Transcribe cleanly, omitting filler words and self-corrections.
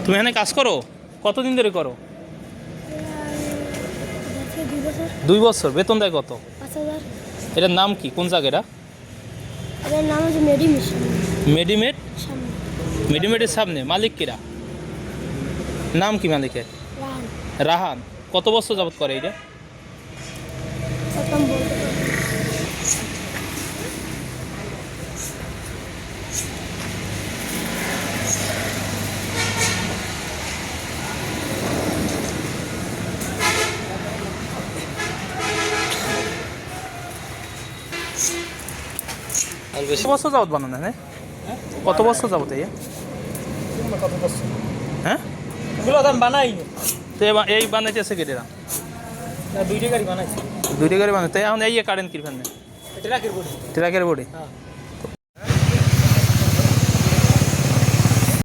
তুমি এখানে কাজ করো? কতদিন ধরে করো? 2 বছর। বেতন দেয় কত? 5,000। এটার নাম কি? কোন জায়গাটা? এটার নাম হচ্ছে মেডিমেড। মেডিমেড? সামনে মেডিমেডের সামনে। মালিক কিরা? নাম কি মালিকের? রাহান। রাহান। কত বছর যাবত করে এটা? প্রথম বলতে পারবো না। কত বছর যাবত বানানো? হ্যাঁ, কত বছর যাবত? কত বছর হ্যাঁ, এগুলো তো আমি বানাই তো এই বানাইতেছে কেটেরা? না, 2টা গাড়ি বানাইছি। 2টা গাড়ি বানাইতে এখন এই কারেন্ট কি ফেলনে? ট্রাকের বডি। ট্রাকের বডি। হ্যাঁ।